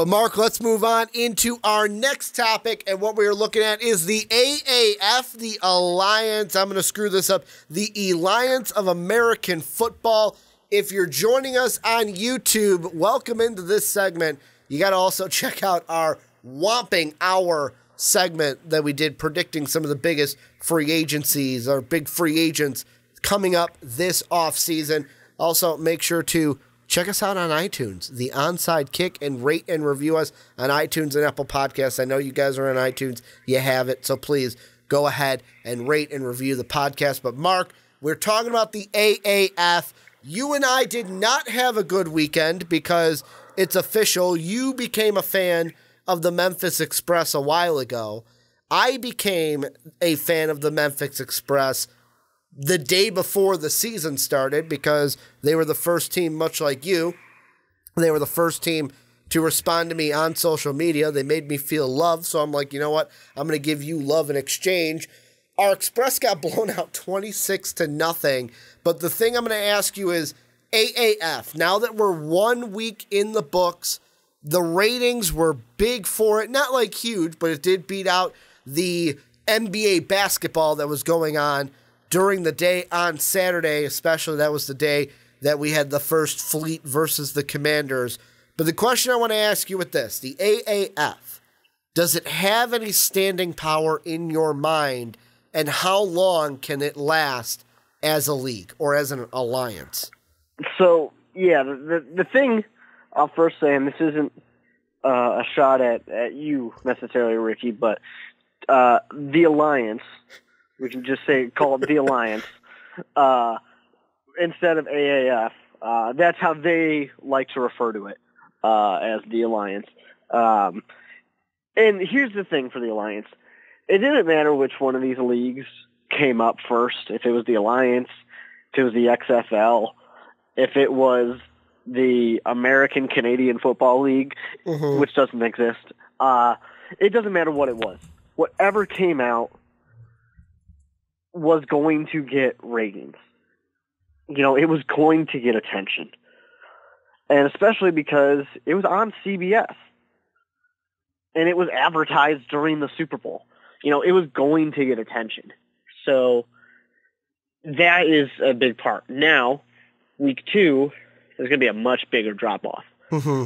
But Mark, let's move on into our next topic, and what we're looking at is the AAF, the Alliance. I'm going to screw this up. The Alliance of American Football. If you're joining us on YouTube, welcome into this segment. You got to also check out our Whomping Hour segment that we did predicting some of the biggest free agencies or big free agents coming up this offseason. Also, make sure to check us out on iTunes, The Onside Kick, and rate and review us on iTunes and Apple Podcasts. I know you guys are on iTunes. You have it, so please go ahead and rate and review the podcast. But, Mark, we're talking about the AAF. You and I did not have a good weekend because it's official. You became a fan of the Memphis Express a while ago. I became a fan of the Memphis Express the day before the season started because they were the first team, much like you. They were the first team to respond to me on social media. They made me feel loved, so I'm like, you know what? I'm going to give you love in exchange. Our Express got blown out 26-0, but the thing I'm going to ask you is AAF. Now that we're 1 week in the books, the ratings were big for it. Not like huge, but it did beat out the NBA basketball that was going on during the day on Saturday, especially. That was the day that we had the first Fleet versus the Commanders. But the question I want to ask you with this, the AAF, does it have any standing power in your mind, and how long can it last as a league or as an alliance? So, yeah, the thing I'll first say, and this isn't a shot at you necessarily, Ricky, but the alliance, we can just call it the Alliance, instead of AAF. That's how they like to refer to it, as the Alliance. And here's the thing for the Alliance. It didn't matter which one of these leagues came up first, if it was the Alliance, if it was the XFL, if it was the American Canadian Football League, which doesn't exist. It doesn't matter what it was. Whatever came out was going to get ratings. You know, it was going to get attention. And especially because it was on CBS. And it was advertised during the Super Bowl. You know, it was going to get attention. So that is a big part. Now, week 2, there's going to be a much bigger drop-off.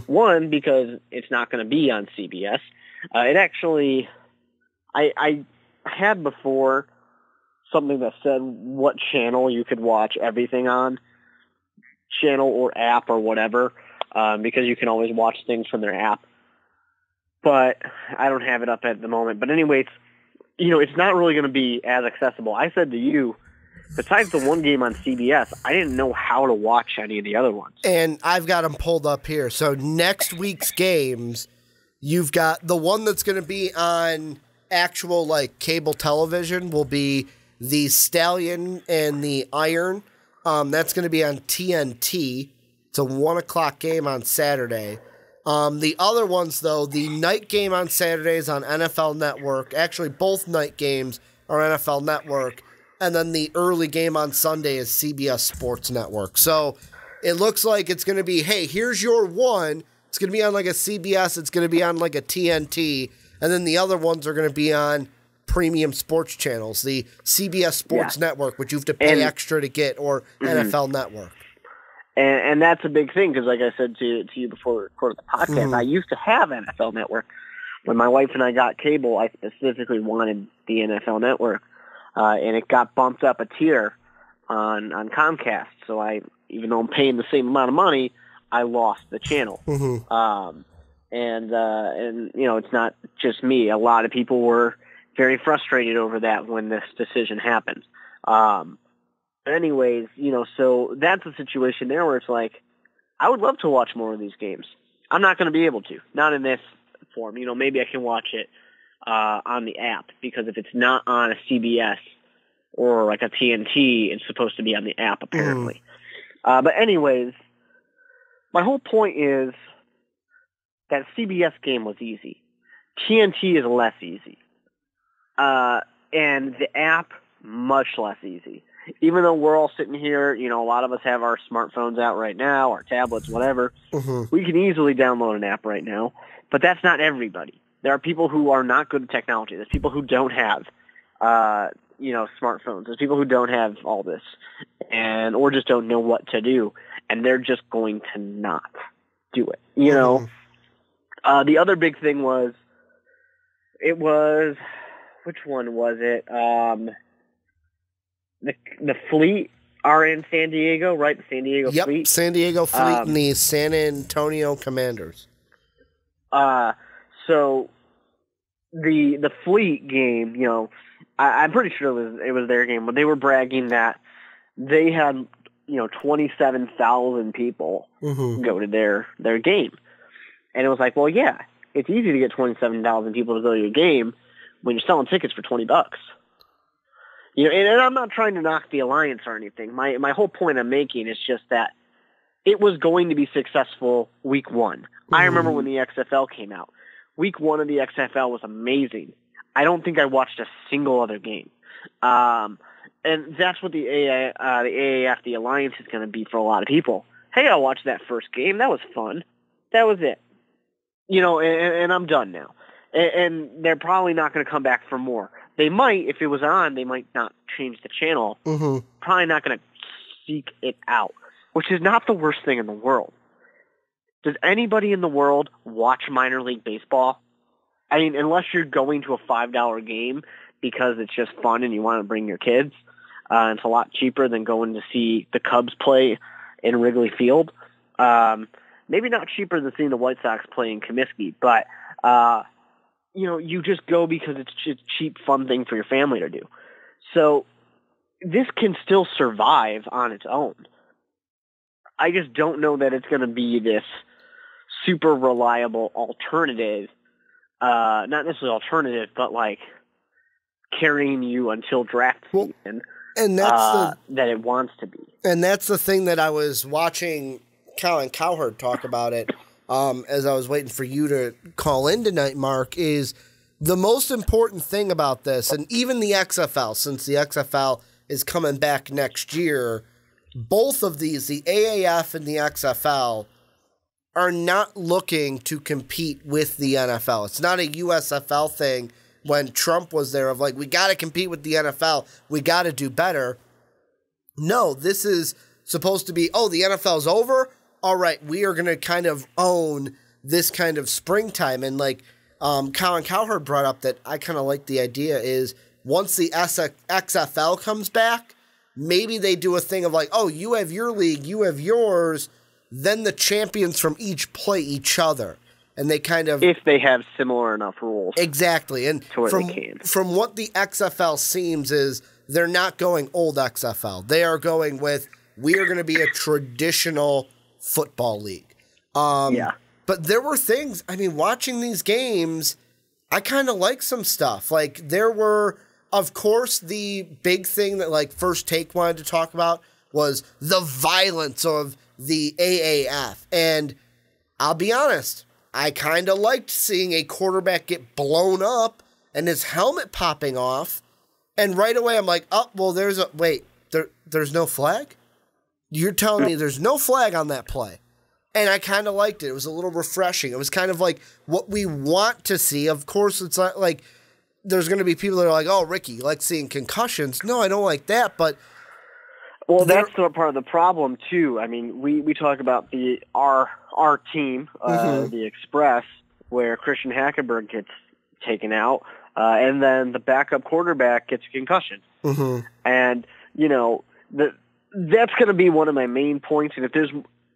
One, because it's not going to be on CBS. It actually, I had before something that said what channel you could watch everything on, channel or app or whatever, because you can always watch things from their app. But I don't have it up at the moment. But anyways, you know, it's not really going to be as accessible. I said to you, besides the one game on CBS, I didn't know how to watch any of the other ones. And I've got them pulled up here. So next week's games, you've got the one that's going to be on actual like cable television will be the Stallion and the Iron. That's going to be on TNT. It's a 1 o'clock game on Saturday. The other ones, though, the night game on Saturday is on NFL Network. Actually, both night games are NFL Network. And then the early game on Sunday is CBS Sports Network. So it looks like it's going to be, hey, here's your one. It's going to be on like a CBS. It's going to be on like a TNT. And then the other ones are going to be on premium sports channels, the CBS Sports Network, which you have to pay extra to get, or NFL Network. And that's a big thing because, like I said to you before we recorded the podcast, I used to have NFL Network. When my wife and I got cable, I specifically wanted the NFL Network, and it got bumped up a tier on Comcast. So even though I'm paying the same amount of money, I lost the channel. And you know, it's not just me. A lot of people were very frustrated over that when this decision happened. Anyways, you know, so that's a situation there where it's like, I would love to watch more of these games. I'm not going to be able to, not in this form. You know, maybe I can watch it on the app, because if it's not on a CBS or like a TNT, it's supposed to be on the app apparently. But anyways, my whole point is that CBS game was easy. TNT is less easy. And the app, much less easy. even though we're all sitting here, a lot of us have our smartphones out right now, our tablets, whatever, we can easily download an app right now, but that's not everybody. There are people who are not good at technology. There's people who don't have, smartphones. There's people who don't have all this or just don't know what to do, and they're just going to not do it. The other big thing was, which one was it? The Fleet are in San Diego, right? The San Diego Fleet. Yep, San Diego Fleet and the San Antonio Commanders. So the Fleet game, I'm pretty sure it was their game, but they were bragging that they had 27,000 people go to their game, and it was like, well, yeah, it's easy to get 27,000 people to go to your game when you're selling tickets for $20. And I'm not trying to knock the Alliance or anything. My whole point I'm making is just that it was going to be successful week one. I remember when the XFL came out. Week one of the XFL was amazing. I don't think I watched a single other game. And that's what the AAF, the Alliance, is going to be for a lot of people. Hey, I watched that first game. That was fun. That was it. And I'm done now. And they're probably not going to come back for more. They might, if it was on, they might not change the channel. Probably not going to seek it out, which is not the worst thing in the world. Does anybody in the world watch minor league baseball? I mean, unless you're going to a $5 game because it's just fun and you want to bring your kids. It's a lot cheaper than going to see the Cubs play in Wrigley Field. Maybe not cheaper than seeing the White Sox play in Comiskey, but you just go because it's just a cheap, fun thing for your family to do. So this can still survive on its own. I just don't know that it's going to be this super reliable alternative, not necessarily alternative, but like carrying you until draft season, and that's that it wants to be. And that's the thing that I was watching Colin Cowherd talk about it. As I was waiting for you to call in tonight, Mark, is the most important thing about this, and even the XFL, since the XFL is coming back next year, both of these, the AAF and the XFL, are not looking to compete with the NFL. It's not a USFL thing when Trump was there of like, we got to compete with the NFL. We got to do better. No, this is supposed to be, the NFL's over. All right, we are going to kind of own this kind of springtime. And like Colin Cowherd brought up that I kind of like the idea is once the XFL comes back, maybe they do a thing of like, you have your league, you have yours, then the champions from each play each other. And they kind of... If they have similar enough rules. Exactly. And from what the XFL seems is they're not going old XFL. They are going with, we are going to be a traditional football league. But there were things, watching these games, I kind of like some stuff. Like there were, of course, the big thing that like First Take wanted to talk about was the violence of the AAF. And I'll be honest, I kind of liked seeing a quarterback get blown up and his helmet popping off. And right away I'm like, there's no flag? You're telling me there's no flag on that play. And I kind of liked it. It was a little refreshing. It was kind of like what we want to see. Of course, it's not like there's going to be people that are like, Ricky, you like seeing concussions. No, I don't like that. But that's part of the problem, too. I mean, we talk about our team, the Express, where Christian Hackenberg gets taken out, and then the backup quarterback gets a concussion. And, that's going to be one of my main points. And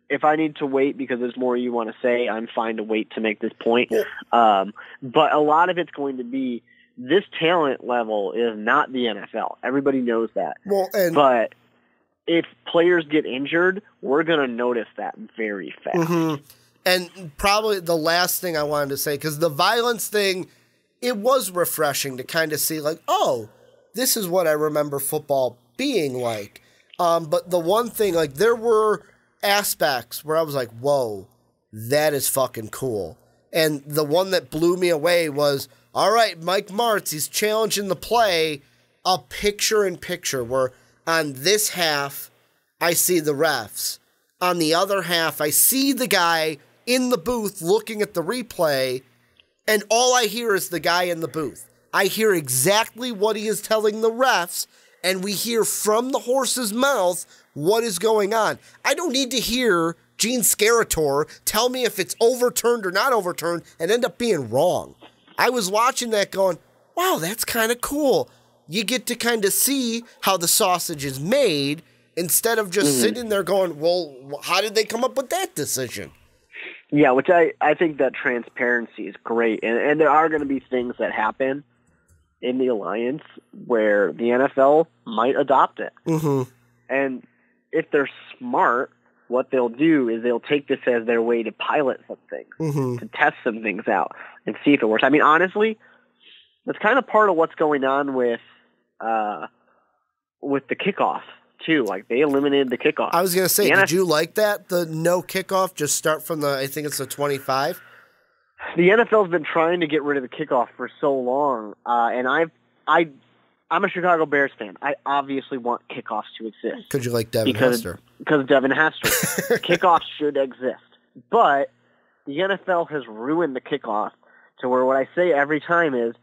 if I need to wait because there's more you want to say, I'm fine to wait to make this point. But a lot of it's going to be this talent level is not the NFL. Everybody knows that. But if players get injured, we're going to notice that very fast. And probably the last thing I wanted to say, because the violence thing, it was refreshing to kind of see like, this is what I remember football being like. But the one thing, like there were aspects where I was like, whoa, that is fucking cool. And the one that blew me away was, all right, Mike Martz, he's challenging the play, a picture-in-picture where On this half, I see the refs. On the other half, I see the guy in the booth looking at the replay, and all I hear is the guy in the booth. I hear exactly what he is telling the refs, and we hear from the horse's mouth what is going on. I don't need to hear Gene Skerator tell me if it's overturned or not overturned and end up being wrong. I was watching that going, wow, that's kind of cool. You get to kind of see how the sausage is made instead of just sitting there going, well, how did they come up with that decision? Yeah, which I think that transparency is great. And there are going to be things that happen in the alliance where the NFL might adopt it. Mm-hmm. And if they're smart, what they'll do is they'll take this as their way to pilot some things, to test some things out and see if it works. I mean, honestly, that's kind of part of what's going on with the kickoff, too. Like, they eliminated the kickoff. I was going to say, did you like that? The no kickoff, just start from I think it's the 25? The NFL's been trying to get rid of the kickoff for so long, and I'm a Chicago Bears fan. I obviously want kickoffs to exist. Because you like Devin Hester. Because Devin Hester. Kickoffs should exist. But the NFL has ruined the kickoff to where what I say every time is,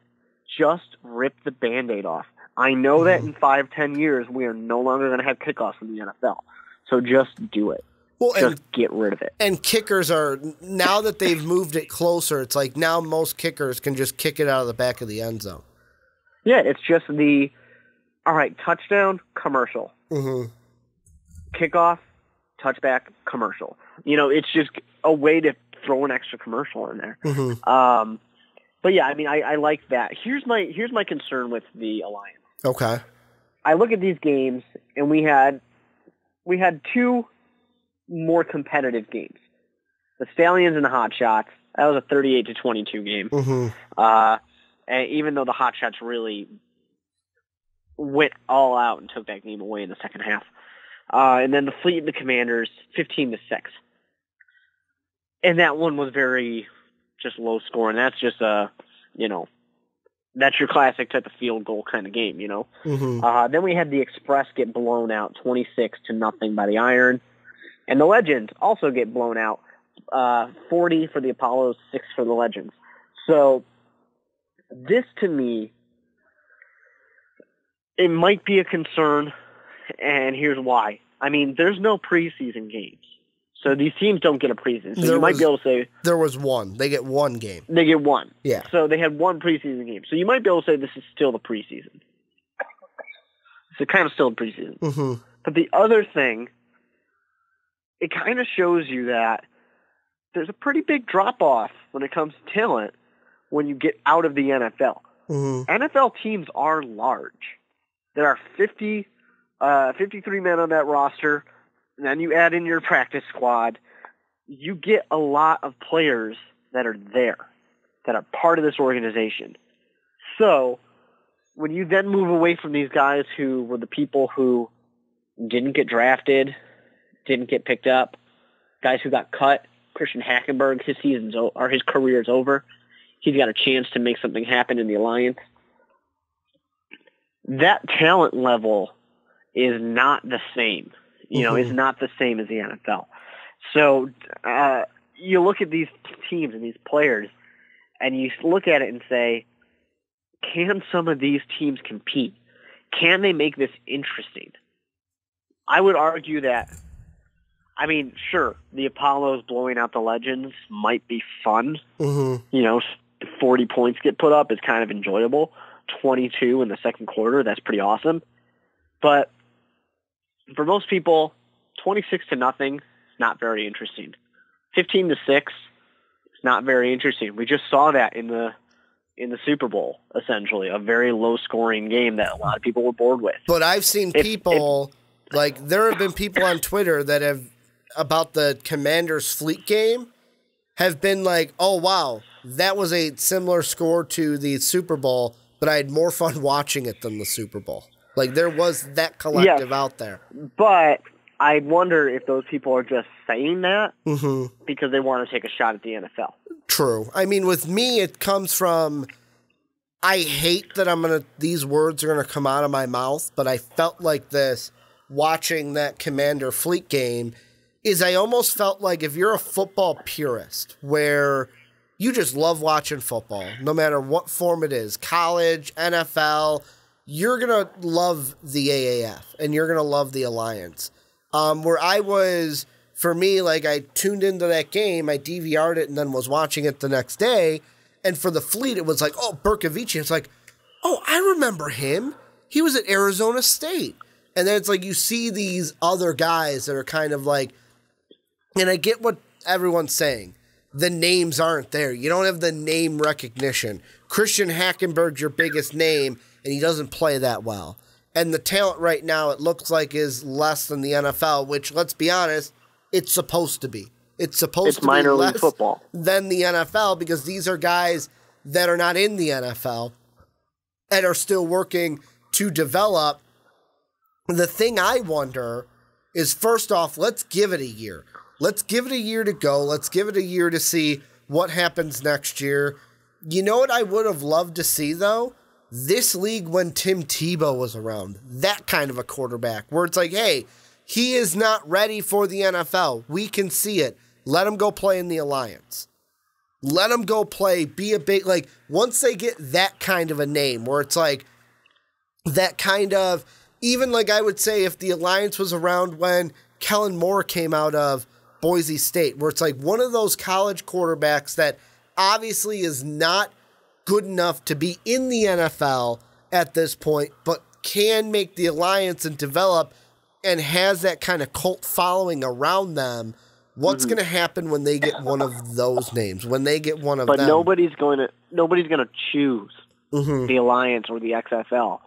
just rip the Band-Aid off. I know that in 5-10 years, we are no longer going to have kickoffs in the NFL. So just do it. Well, just get rid of it. And kickers are, now that they've moved it closer, it's like now most kickers can just kick it out of the back of the end zone. Yeah, it's just all right, touchdown, commercial. Kickoff, touchback, commercial. You know, it's just a way to throw an extra commercial in there. But yeah, I mean, I like that. Here's my concern with the alliance. Okay. I look at these games, and we had two more competitive games. The Stallions and the Hot Shots. That was a 38-22 game. And even though the Hot Shots really went all out and took that game away in the second half. And then the Fleet and the Commanders, 15-6. And that one was very just low scoring. That's just that's your classic type of field goal kind of game, you know. Then we had the Express get blown out 26-0 by the Iron. And the Legends also get blown out 40 for the Apollos, 6 for the Legends. So this, to me, it might be a concern, and here's why. I mean, there's no preseason games. So these teams don't get a preseason. So you might be able to say... There was one. They get one game. They get one. Yeah. So they had one preseason game. So you might be able to say this is still the preseason. It's kind of still the preseason. But the other thing, it kind of shows you that there's a pretty big drop-off when it comes to talent when you get out of the NFL. NFL teams are large. There are 53 men on that roster, and then you add in your practice squad. You get a lot of players that are there, that are part of this organization. So when you then move away from these guys who were the people who didn't get drafted, didn't get picked up, guys who got cut, Christian Hackenberg, his career is over. He's got a chance to make something happen in the Alliance. That talent level is not the same. You know, it's not the same as the NFL. So you look at these teams and these players, and you look at it and say, can some of these teams compete? Can they make this interesting? I would argue that, I mean, sure, the Apollos blowing out the Legends might be fun. You know, 40 points get put up is kind of enjoyable. 22 in the second quarter, that's pretty awesome. But for most people, 26-0 is not very interesting. 15-6 is not very interesting. We just saw that in the Super Bowl, essentially, a very low-scoring game that a lot of people were bored with. But I've seen people, like, there have been people on Twitter that have, about the Commanders Fleet game, have been like, oh, wow, that was a similar score to the Super Bowl, but I had more fun watching it than the Super Bowl. Like, there was that collective out there. But I wonder if those people are just saying that because they want to take a shot at the NFL. True. I mean, with me, it comes from, I hate that these words are gonna come out of my mouth, but I felt like this watching that Commander Fleet game is I almost felt like if you're a football purist where you just love watching football, no matter what form it is, college, NFL, you're going to love the AAF and you're going to love the Alliance. Where I was, for me, like I tuned into that game, I DVR'd it and then was watching it the next day. And for the Fleet, it was like, oh, Berkovici. It's like, oh, I remember him. He was at Arizona State. And then it's like you see these other guys that are kind of like, and I get what everyone's saying. The names aren't there. You don't have the name recognition. Christian Hackenberg's your biggest name, and he doesn't play that well. And the talent right now, it looks like, is less than the NFL, which, let's be honest, it's supposed to be. It's supposed to be minor less league football than the NFL because these are guys that are not in the NFL and are still working to develop. The thing I wonder is, first off, let's give it a year. Let's give it a year to go. Let's give it a year to see what happens next year. You know what I would have loved to see, though? This league when Tim Tebow was around. That kind of a quarterback where it's like, hey, he is not ready for the NFL. We can see it. Let him go play in the Alliance. Let him go play, be a big, like, once they get that kind of a name where it's like, that kind of, even like I would say if the Alliance was around when Kellen Moore came out of Boise State, where it's like one of those college quarterbacks that obviously is not good enough to be in the NFL at this point, but can make the Alliance and develop and has that kind of cult following around them. What's going to happen when they get one of those names, when they get one of them? But nobody's going to choose the Alliance or the XFL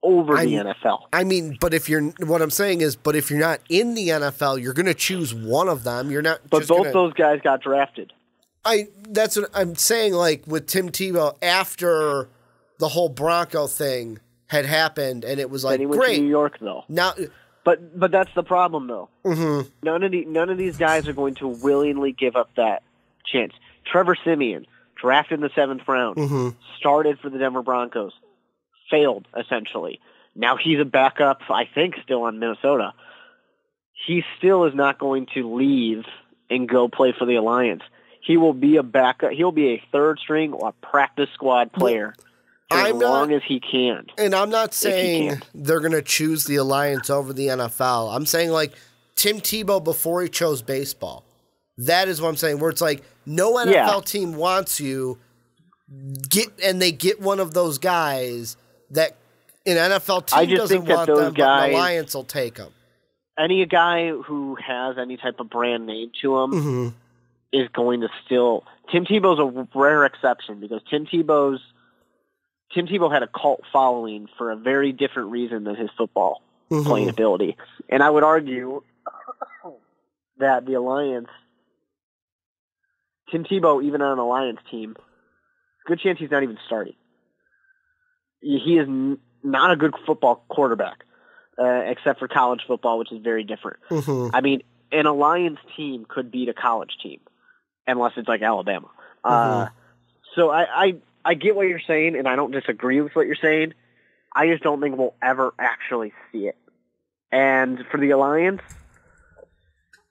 over the NFL. I mean, but what I'm saying is, but if you're not in the NFL, you're going to choose one of them. You're not. But both those guys got drafted. That's what I'm saying. Like with Tim Tebow, after the whole Bronco thing had happened, and it was like, then he went great. to New York, though. Now, but that's the problem, though. Mm-hmm. None of these guys are going to willingly give up that chance. Trevor Siemian, drafted in the 7th round, started for the Denver Broncos. Failed, essentially. Now he's a backup, I think, still on Minnesota. He still is not going to leave and go play for the Alliance. He will be a backup. He'll be a third string or a practice squad player as long as he can. And I'm not saying they're going to choose the Alliance over the NFL. I'm saying like Tim Tebow before he chose baseball. That is what I'm saying, where it's like no NFL team wants you, and they get one of those guys that an NFL team doesn't want them, but an Alliance will take them. Any guy who has any type of brand name to him is going to still. Tim Tebow's a rare exception because Tim Tebow had a cult following for a very different reason than his football playing ability. And I would argue that the Alliance, Tim Tebow, even on an Alliance team, good chance he's not even starting. He is not a good football quarterback, except for college football, which is very different. I mean, an Alliance team could beat a college team, unless it's like Alabama. So I get what you're saying, and I don't disagree with what you're saying. I just don't think we'll ever actually see it. And for the Alliance,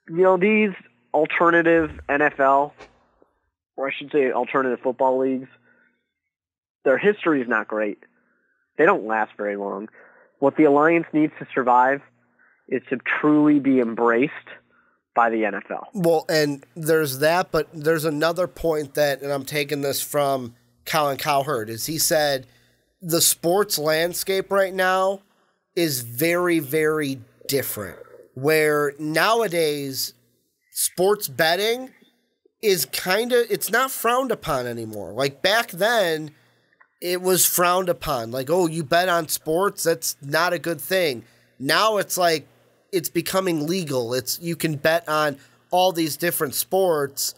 these alternative NFL, or I should say alternative football leagues, their history is not great. They don't last very long. What the Alliance needs to survive is to truly be embraced by the NFL. Well, and there's that, but there's another point that, and I'm taking this from Colin Cowherd, is he said the sports landscape right now is very, very different. Where nowadays sports betting is it's not frowned upon anymore. Like back then, it was frowned upon. Like, oh, you bet on sports? That's not a good thing. Now it's like, it's becoming legal. You can bet on all these different sports.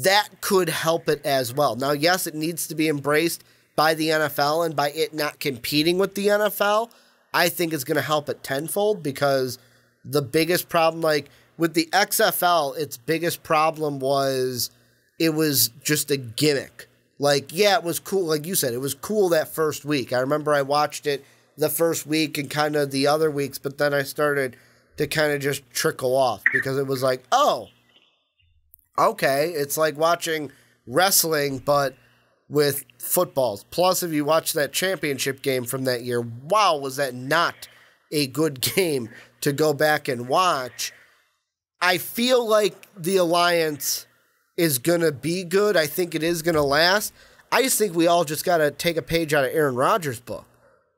That could help it as well. Now, yes, it needs to be embraced by the NFL, and by it not competing with the NFL, I think it's going to help it tenfold, because the biggest problem, like with the XFL, its biggest problem was it was just a gimmick. Like, yeah, it was cool. Like you said, it was cool that first week. I remember I watched it the first week and kind of the other weeks, but then I started to kind of just trickle off because it was like, oh, okay, it's like watching wrestling, but with footballs. Plus, if you watch that championship game from that year, wow, was that not a good game to go back and watch. I feel like the Alliance is going to be good. I think it is going to last. I just think we all just got to take a page out of Aaron Rodgers' book.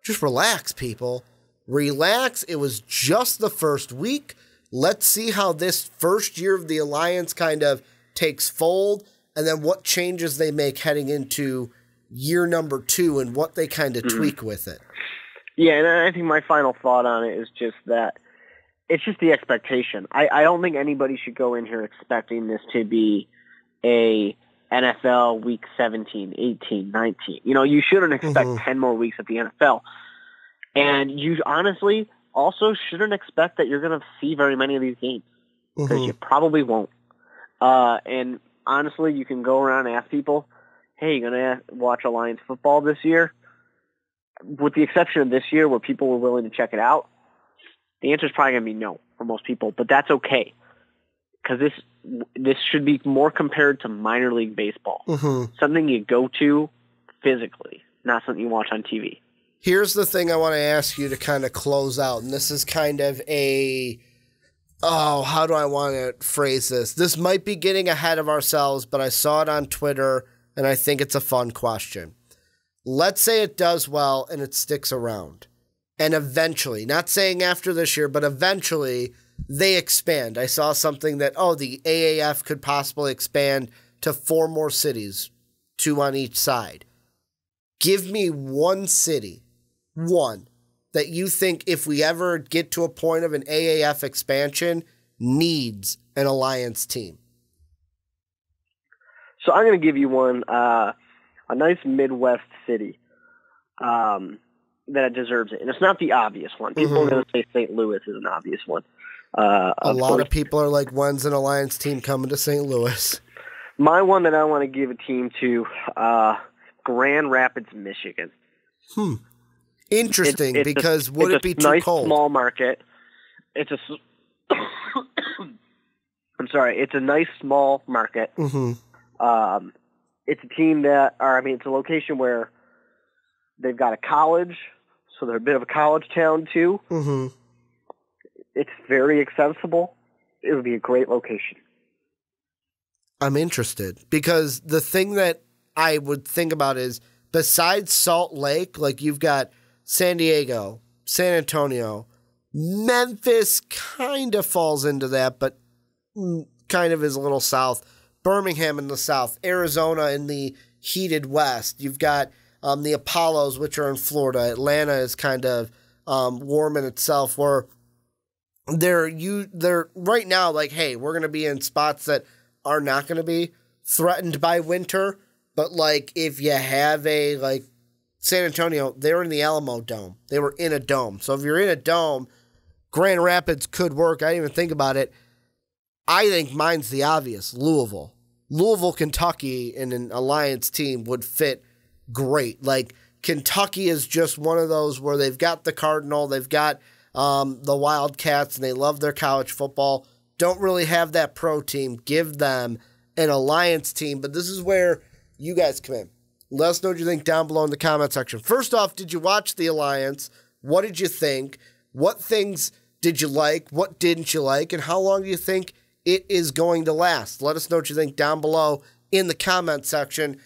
Just relax, people. Relax. It was just the first week. Let's see how this first year of the Alliance kind of takes fold, and then what changes they make heading into year number 2 and what they kind of tweak with it. Yeah, and I think my final thought on it is just that it's just the expectation. I don't think anybody should go in here expecting this to be a NFL week 17, 18, 19. You know, you shouldn't expect 10 more weeks at the NFL. And you honestly also shouldn't expect that you're going to see very many of these games because you probably won't. And honestly, you can go around and ask people, hey, you going to watch Alliance football this year? With the exception of this year where people were willing to check it out, the answer is probably going to be no for most people, but that's okay because this should be more compared to minor league baseball, something you go to physically, not something you watch on TV. Here's the thing I want to ask you to kind of close out, and this is kind of how do I want to phrase this? This might be getting ahead of ourselves, but I saw it on Twitter, and I think it's a fun question. Let's say it does well and it sticks around. And eventually, not saying after this year, but eventually they expand. I saw something that, the AAF could possibly expand to 4 more cities, 2 on each side. Give me one city, that you think if we ever get to a point of an AAF expansion, needs an Alliance team. So I'm going to give you one, a nice Midwest city that it deserves it. And it's not the obvious one. People are going to say St. Louis is an obvious one. A lot of people are like, when's an Alliance team coming to St. Louis? My one that I want to give a team to, Grand Rapids, Michigan. Interesting, because would it be too nice, cold? Small market. It's a it's a nice small market. It's a team it's a location where they've got a college, so they're a bit of a college town too. It's very accessible. It would be a great location. I'm interested because the thing that I would think about is besides Salt Lake, like you've got San Diego, San Antonio, Memphis kind of falls into that, but kind of is a little south. Birmingham in the south, Arizona in the heated west. You've got the Apollos, which are in Florida. Atlanta is kind of warm in itself, where they're right now like, hey, we're going to be in spots that are not going to be threatened by winter. But like if you have like San Antonio, they're in the Alamo Dome. They were in a dome. So if you're in a dome, Grand Rapids could work. I didn't even think about it. I think mine's the obvious, Louisville. Louisville, Kentucky, and an Alliance team would fit great. Like, Kentucky is just one of those where they've got the Cardinal, they've got the Wildcats, and they love their college football. Don't really have that pro team. Give them an Alliance team. But this is where you guys come in. Let us know what you think down below in the comment section. First off, did you watch the Alliance? What did you think? What things did you like? What didn't you like? And how long do you think it is going to last? Let us know what you think down below in the comment section.